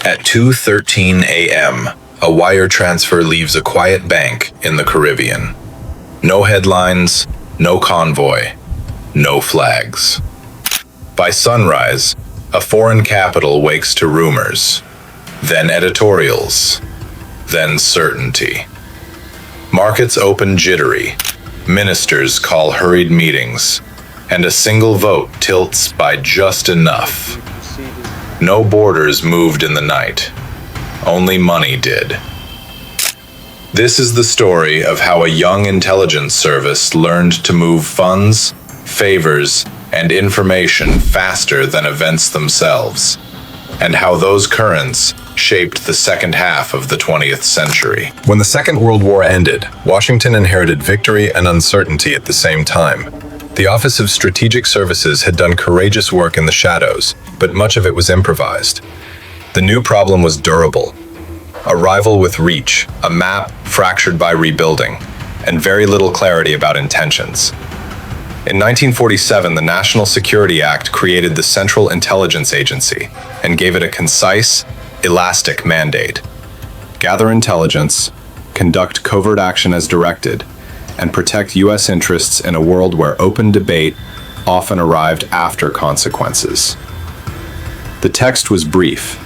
At 2:13 a.m., a wire transfer leaves a quiet bank in the Caribbean. No headlines, no convoy, no flags. By sunrise, a foreign capital wakes to rumors, then editorials, then certainty. Markets open jittery, ministers call hurried meetings, and a single vote tilts by just enough. No borders moved in the night, only money did. This is the story of how a young intelligence service learned to move funds, favors, and information faster than events themselves, and how those currents shaped the second half of the 20th century. When the Second World War ended, Washington inherited victory and uncertainty at the same time. The Office of Strategic Services had done courageous work in the shadows, but much of it was improvised. The new problem was durable. A rival with reach, a map fractured by rebuilding, and very little clarity about intentions. In 1947, the National Security Act created the Central Intelligence Agency and gave it a concise, elastic mandate. Gather intelligence, conduct covert action as directed, and protect U.S. interests in a world where open debate often arrived after consequences. The text was brief.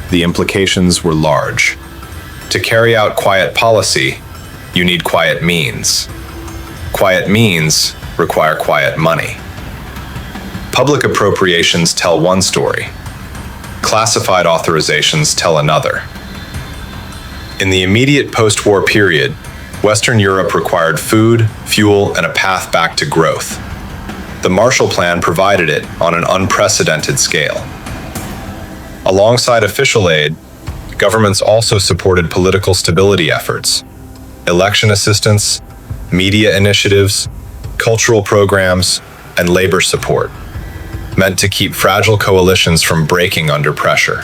The implications were large. To carry out quiet policy, you need quiet means. Quiet means require quiet money. Public appropriations tell one story. Classified authorizations tell another. In the immediate post-war period, Western Europe required food, fuel, and a path back to growth. The Marshall Plan provided it on an unprecedented scale. Alongside official aid, governments also supported political stability efforts, election assistance, media initiatives, cultural programs, and labor support, meant to keep fragile coalitions from breaking under pressure.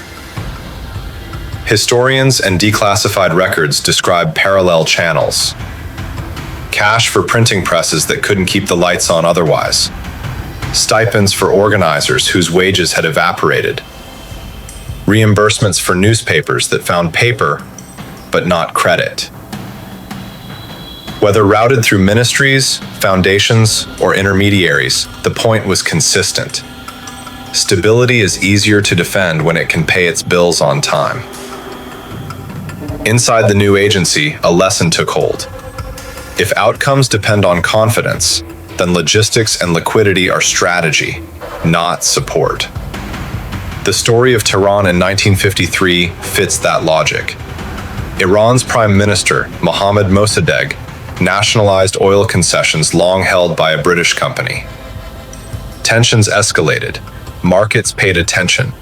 Historians and declassified records describe parallel channels. Cash for printing presses that couldn't keep the lights on otherwise. Stipends for organizers whose wages had evaporated. Reimbursements for newspapers that found paper, but not credit. Whether routed through ministries, foundations, or intermediaries, the point was consistent. Stability is easier to defend when it can pay its bills on time. Inside the new agency, a lesson took hold. If outcomes depend on confidence, then logistics and liquidity are strategy, not support. The story of Tehran in 1953 fits that logic. Iran's Prime Minister, Mohammad Mossadegh, nationalized oil concessions long held by a British company. Tensions escalated. Markets paid attention.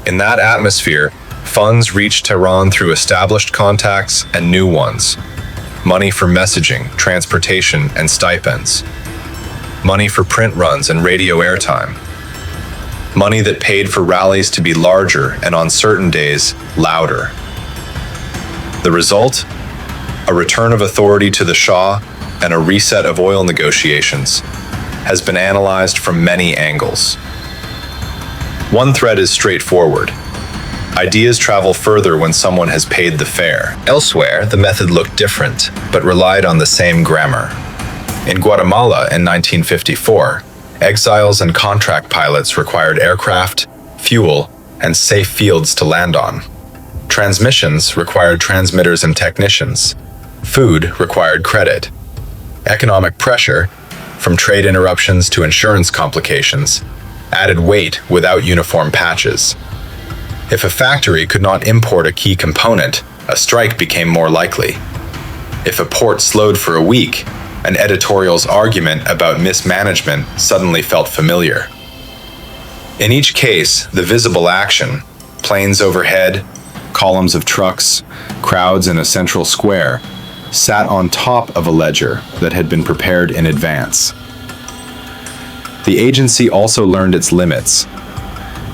In that atmosphere, funds reached Tehran through established contacts and new ones. Money for messaging, transportation, and stipends. Money for print runs and radio airtime. Money that paid for rallies to be larger and on certain days, louder. The result? A return of authority to the Shah and a reset of oil negotiations has been analyzed from many angles. One thread is straightforward. Ideas travel further when someone has paid the fare. Elsewhere, the method looked different, but relied on the same grammar. In Guatemala in 1954, exiles and contract pilots required aircraft, fuel, and safe fields to land on. Transmissions required transmitters and technicians. Food required credit. Economic pressure, from trade interruptions to insurance complications, added weight without uniform patches. If a factory could not import a key component, a strike became more likely. If a port slowed for a week, an editorial's argument about mismanagement suddenly felt familiar. In each case, the visible action, planes overhead, columns of trucks, crowds in a central square, sat on top of a ledger that had been prepared in advance. The agency also learned its limits.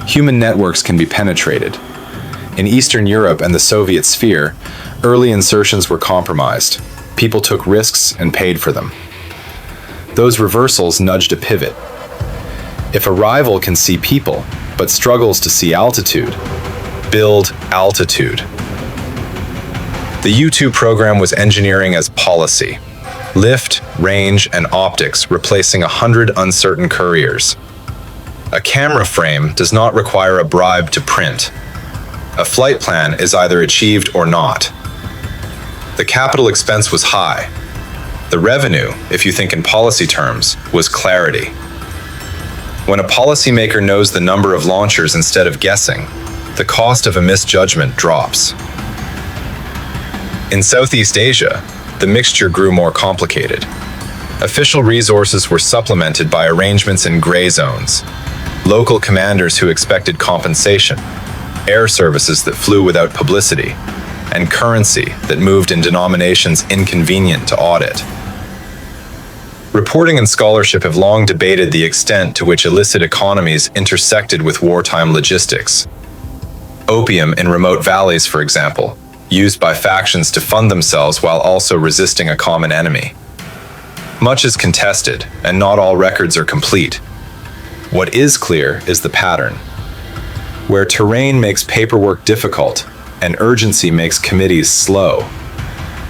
Human networks can be penetrated. In Eastern Europe and the Soviet sphere, early insertions were compromised. People took risks and paid for them. Those reversals nudged a pivot. If a rival can see people, but struggles to see altitude, build altitude. The U-2 program was engineering as policy. Lift, range, and optics replacing 100 uncertain couriers. A camera frame does not require a bribe to print. A flight plan is either achieved or not. The capital expense was high. The revenue, if you think in policy terms, was clarity. When a policymaker knows the number of launchers instead of guessing, the cost of a misjudgment drops. In Southeast Asia, the mixture grew more complicated. Official resources were supplemented by arrangements in gray zones, local commanders who expected compensation, air services that flew without publicity, and currency that moved in denominations inconvenient to audit. Reporting and scholarship have long debated the extent to which illicit economies intersected with wartime logistics. Opium in remote valleys, for example, used by factions to fund themselves while also resisting a common enemy. Much is contested, and not all records are complete. What is clear is the pattern. Where terrain makes paperwork difficult and urgency makes committees slow,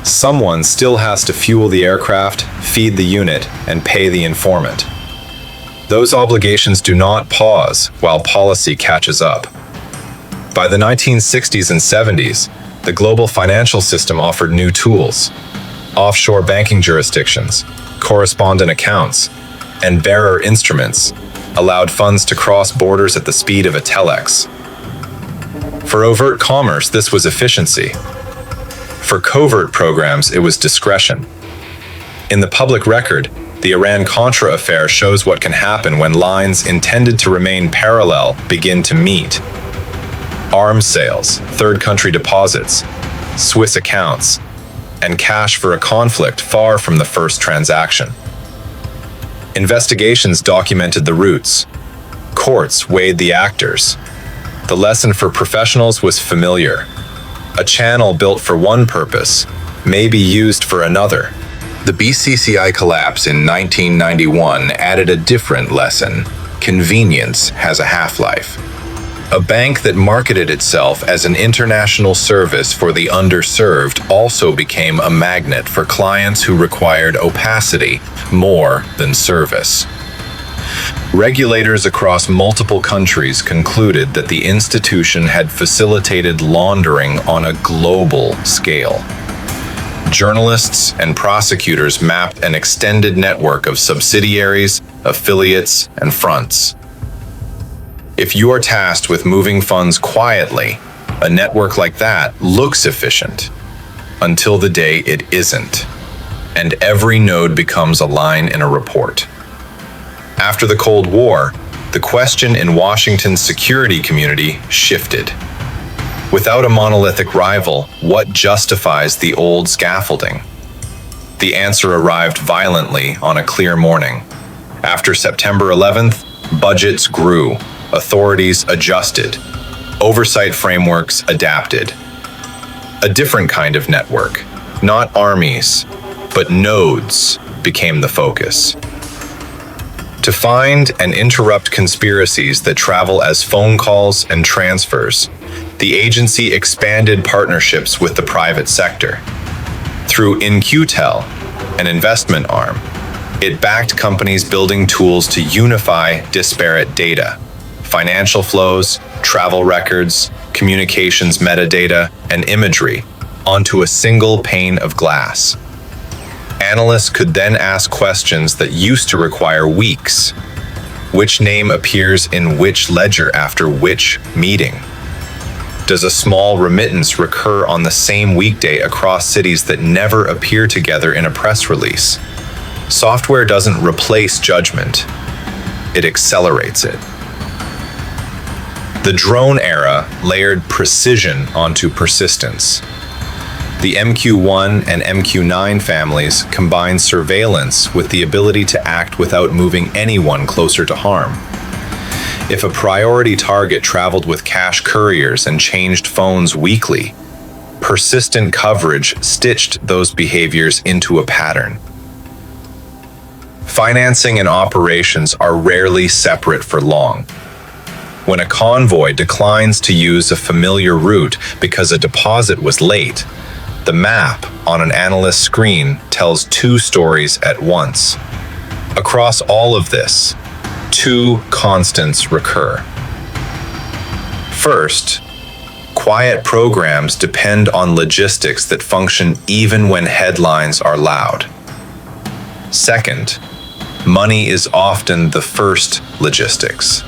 someone still has to fuel the aircraft, feed the unit, and pay the informant. Those obligations do not pause while policy catches up. By the 1960s and 70s, the global financial system offered new tools. Offshore banking jurisdictions, correspondent accounts, and bearer instruments allowed funds to cross borders at the speed of a telex. For overt commerce, this was efficiency. For covert programs, it was discretion. In the public record, the Iran-Contra affair shows what can happen when lines intended to remain parallel begin to meet. Arms sales, third country deposits, Swiss accounts, and cash for a conflict far from the first transaction. Investigations documented the routes. Courts weighed the actors. The lesson for professionals was familiar. A channel built for one purpose may be used for another. The BCCI collapse in 1991 added a different lesson. Convenience has a half-life. A bank that marketed itself as an international service for the underserved also became a magnet for clients who required opacity more than service. Regulators across multiple countries concluded that the institution had facilitated laundering on a global scale. Journalists and prosecutors mapped an extended network of subsidiaries, affiliates, and fronts. If you are tasked with moving funds quietly, a network like that looks efficient, until the day it isn't, and every node becomes a line in a report. After the Cold War, the question in Washington's security community shifted. Without a monolithic rival, what justifies the old scaffolding? The answer arrived violently on a clear morning. After September 11th, budgets grew. Authorities adjusted. Oversight frameworks adapted. A different kind of network, not armies, but nodes, became the focus. To find and interrupt conspiracies that travel as phone calls and transfers, the agency expanded partnerships with the private sector. Through In-Q-Tel, an investment arm, it backed companies building tools to unify disparate data. Financial flows, travel records, communications metadata, and imagery onto a single pane of glass. Analysts could then ask questions that used to require weeks. Which name appears in which ledger after which meeting? Does a small remittance recur on the same weekday across cities that never appear together in a press release? Software doesn't replace judgment, it accelerates it. The drone era layered precision onto persistence. The MQ-1 and MQ-9 families combined surveillance with the ability to act without moving anyone closer to harm. If a priority target traveled with cash couriers and changed phones weekly, persistent coverage stitched those behaviors into a pattern. Financing and operations are rarely separate for long. When a convoy declines to use a familiar route because a deposit was late, the map on an analyst's screen tells two stories at once. Across all of this, two constants recur. First, quiet programs depend on logistics that function even when headlines are loud. Second, money is often the first logistics.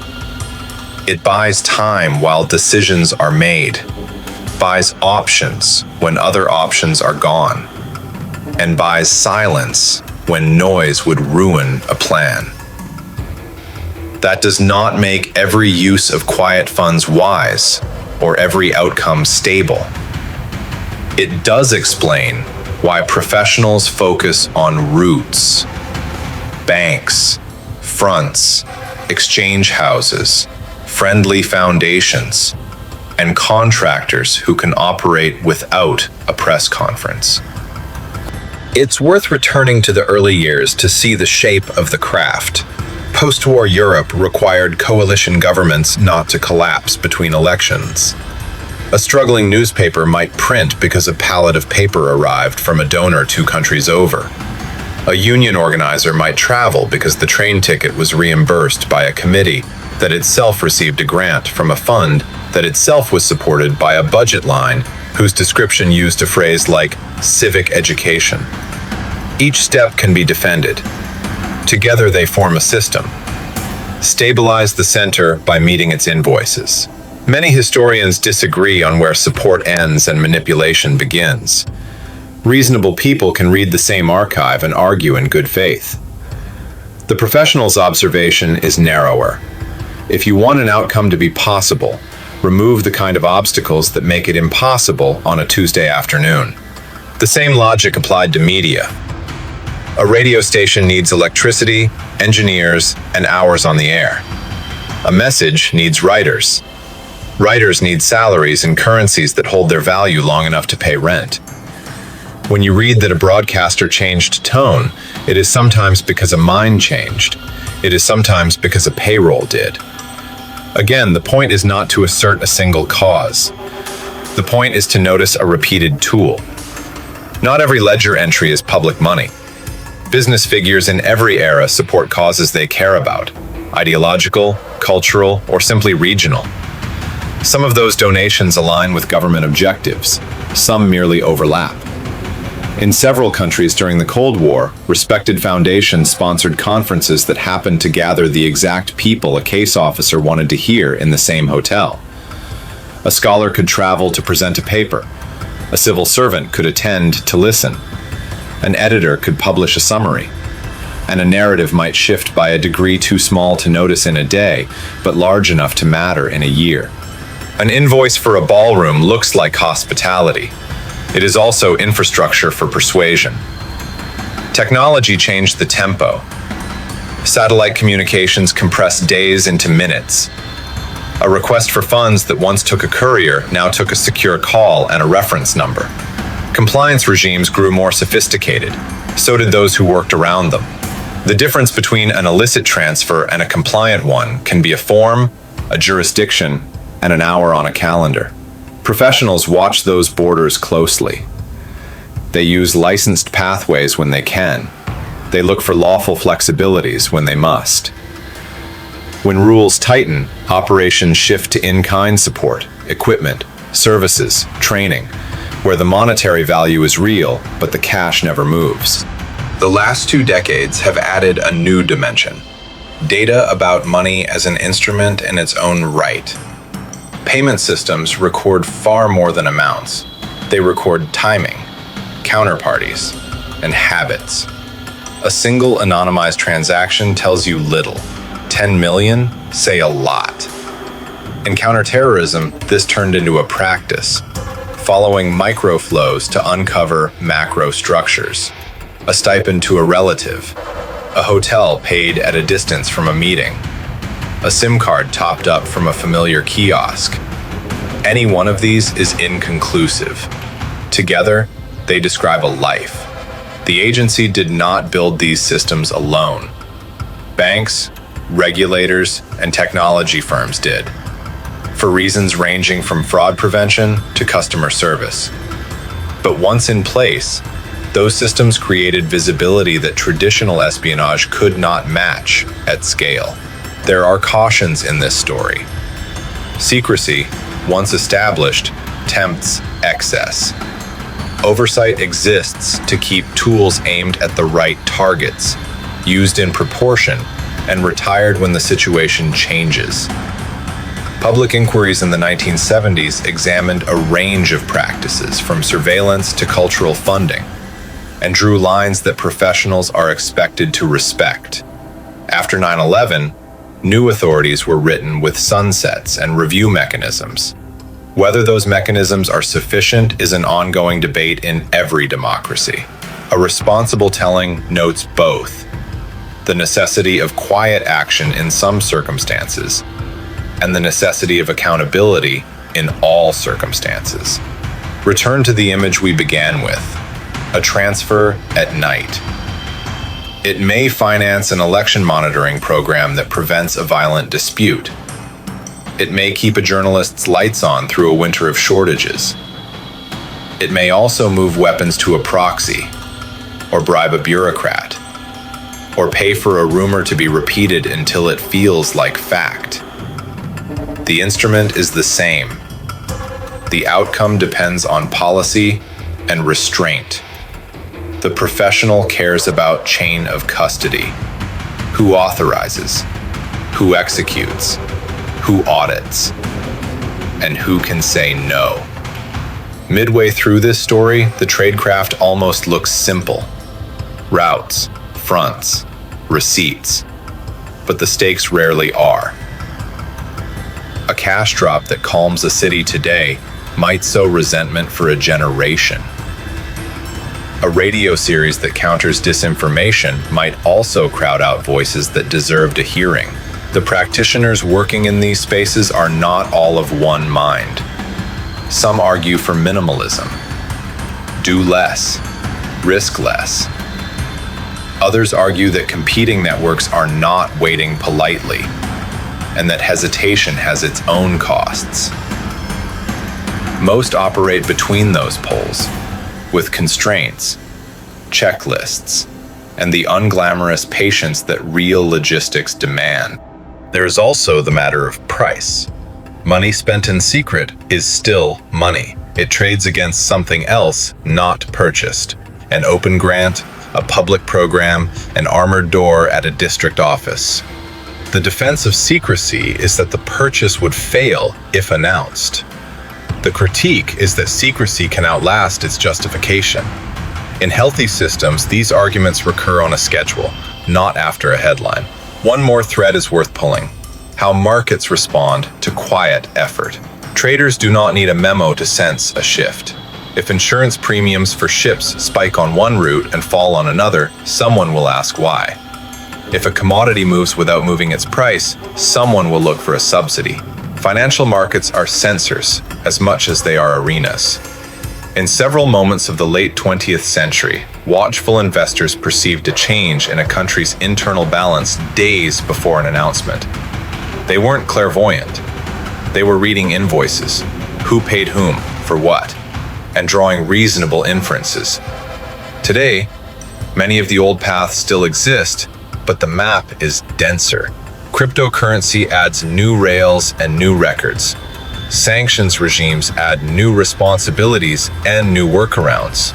It buys time while decisions are made, buys options when other options are gone, and buys silence when noise would ruin a plan. That does not make every use of quiet funds wise or every outcome stable. It does explain why professionals focus on routes, banks, fronts, exchange houses, friendly foundations, and contractors who can operate without a press conference. It's worth returning to the early years to see the shape of the craft. Post-war Europe required coalition governments not to collapse between elections. A struggling newspaper might print because a pallet of paper arrived from a donor 2 countries over. A union organizer might travel because the train ticket was reimbursed by a committee that itself received a grant from a fund that itself was supported by a budget line whose description used a phrase like civic education. Each step can be defended. Together they form a system. Stabilize the center by meeting its invoices. Many historians disagree on where support ends and manipulation begins. Reasonable people can read the same archive and argue in good faith. The professional's observation is narrower. If you want an outcome to be possible, remove the kind of obstacles that make it impossible on a Tuesday afternoon. The same logic applied to media. A radio station needs electricity, engineers, and hours on the air. A message needs writers. Writers need salaries and currencies that hold their value long enough to pay rent. When you read that a broadcaster changed tone, it is sometimes because a mind changed. It is sometimes because a payroll did. Again, the point is not to assert a single cause. The point is to notice a repeated tool. Not every ledger entry is public money. Business figures in every era support causes they care about, ideological, cultural, or simply regional. Some of those donations align with government objectives. Some merely overlap. In several countries during the Cold War, respected foundations sponsored conferences that happened to gather the exact people a case officer wanted to hear in the same hotel. A scholar could travel to present a paper. A civil servant could attend to listen. An editor could publish a summary. And a narrative might shift by a degree too small to notice in a day, but large enough to matter in a year. An invoice for a ballroom looks like hospitality. It is also infrastructure for persuasion. Technology changed the tempo. Satellite communications compressed days into minutes. A request for funds that once took a courier now took a secure call and a reference number. Compliance regimes grew more sophisticated. So did those who worked around them. The difference between an illicit transfer and a compliant one can be a form, a jurisdiction, and an hour on a calendar. Professionals watch those borders closely. They use licensed pathways when they can. They look for lawful flexibilities when they must. When rules tighten, operations shift to in-kind support, equipment, services, training, where the monetary value is real, but the cash never moves. The last 2 decades have added a new dimension. Data about money as an instrument in its own right. Payment systems record far more than amounts. They record timing, counterparties, and habits. A single anonymized transaction tells you little. 10 million say a lot. In counterterrorism, this turned into a practice, following microflows to uncover macro structures. A stipend to a relative, a hotel paid at a distance from a meeting, a SIM card topped up from a familiar kiosk. Any one of these is inconclusive. Together, they describe a life. The agency did not build these systems alone. Banks, regulators, and technology firms did. for reasons ranging from fraud prevention to customer service. But once in place, those systems created visibility that traditional espionage could not match at scale. There are cautions in this story. Secrecy, once established, tempts excess. Oversight exists to keep tools aimed at the right targets, used in proportion, and retired when the situation changes. Public inquiries in the 1970s examined a range of practices, from surveillance to cultural funding, and drew lines that professionals are expected to respect. After 9/11, new authorities were written with sunsets and review mechanisms. Whether those mechanisms are sufficient is an ongoing debate in every democracy. A responsible telling notes both the necessity of quiet action in some circumstances and the necessity of accountability in all circumstances. Return to the image we began with, a transfer at night. It may finance an election monitoring program that prevents a violent dispute. It may keep a journalist's lights on through a winter of shortages. It may also move weapons to a proxy, or bribe a bureaucrat, or pay for a rumor to be repeated until it feels like fact. The instrument is the same. The outcome depends on policy and restraint. The professional cares about chain of custody. Who authorizes? Who executes? Who audits? And who can say no? Midway through this story, the tradecraft almost looks simple. Routes, fronts, receipts. But the stakes rarely are. A cash drop that calms a city today might sow resentment for a generation. A radio series that counters disinformation might also crowd out voices that deserved a hearing. The practitioners working in these spaces are not all of one mind. Some argue for minimalism. Do less. Risk less. Others argue that competing networks are not waiting politely, and that hesitation has its own costs. Most operate between those poles, with constraints, checklists, and the unglamorous patience that real logistics demand. There is also the matter of price. Money spent in secret is still money. It trades against something else not purchased. An open grant, a public program, an armored door at a district office. The defense of secrecy is that the purchase would fail if announced. The critique is that secrecy can outlast its justification. In healthy systems, these arguments recur on a schedule, not after a headline. One more thread is worth pulling: how markets respond to quiet effort. Traders do not need a memo to sense a shift. If insurance premiums for ships spike on one route and fall on another, someone will ask why. If a commodity moves without moving its price, someone will look for a subsidy. Financial markets are sensors as much as they are arenas. In several moments of the late 20th century, watchful investors perceived a change in a country's internal balance days before an announcement. They weren't clairvoyant. They were reading invoices, who paid whom, for what, and drawing reasonable inferences. Today, many of the old paths still exist, but the map is denser. Cryptocurrency adds new rails and new records. Sanctions regimes add new responsibilities and new workarounds.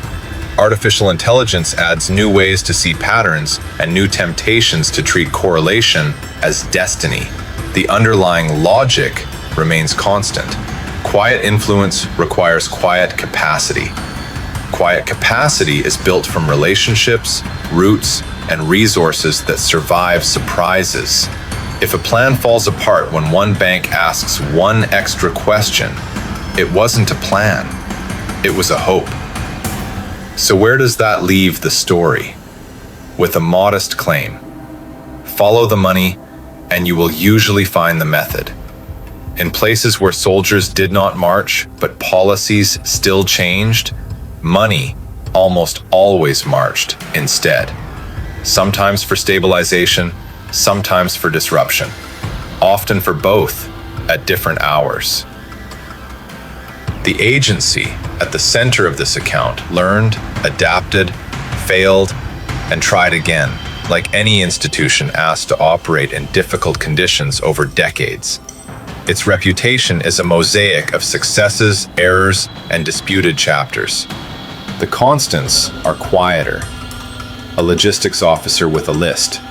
Artificial intelligence adds new ways to see patterns and new temptations to treat correlation as destiny. The underlying logic remains constant. Quiet influence requires quiet capacity. Quiet capacity is built from relationships, roots, and resources that survive surprises. If a plan falls apart when one bank asks one extra question, it wasn't a plan, it was a hope. So where does that leave the story? With a modest claim: follow the money, and you will usually find the method. In places where soldiers did not march, but policies still changed, money almost always marched instead. Sometimes for stabilization, sometimes for disruption, often for both, at different hours. The agency at the center of this account learned, adapted, failed, and tried again, like any institution asked to operate in difficult conditions over decades. Its reputation is a mosaic of successes, errors, and disputed chapters. The constants are quieter: a logistics officer with a list,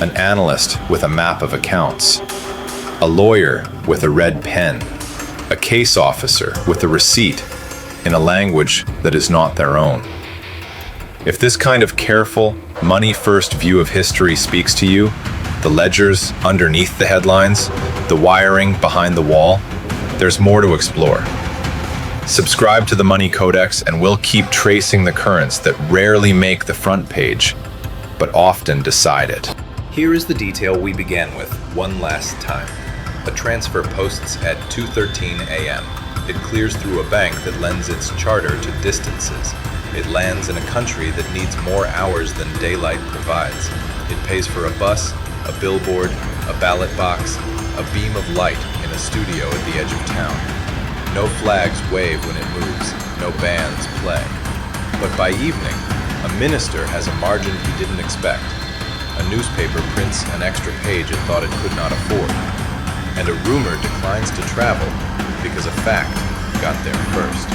an analyst with a map of accounts, a lawyer with a red pen, a case officer with a receipt in a language that is not their own. If this kind of careful, money-first view of history speaks to you, the ledgers underneath the headlines, the wiring behind the wall, there's more to explore. Subscribe to the Money Codex and we'll keep tracing the currents that rarely make the front page, but often decide it. Here is the detail we began with one last time. A transfer posts at 2:13 a.m. It clears through a bank that lends its charter to distances. It lands in a country that needs more hours than daylight provides. It pays for a bus, a billboard, a ballot box, a beam of light in a studio at the edge of town. No flags wave when it moves, no bands play. But by evening, a minister has a margin he didn't expect. A newspaper prints an extra page it thought it could not afford. And a rumor declines to travel because a fact got there first.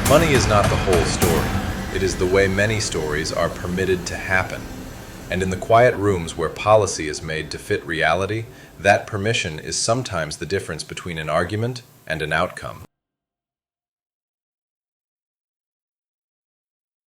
Money is not the whole story. It is the way many stories are permitted to happen. And in the quiet rooms where policy is made to fit reality, that permission is sometimes the difference between an argument and an outcome.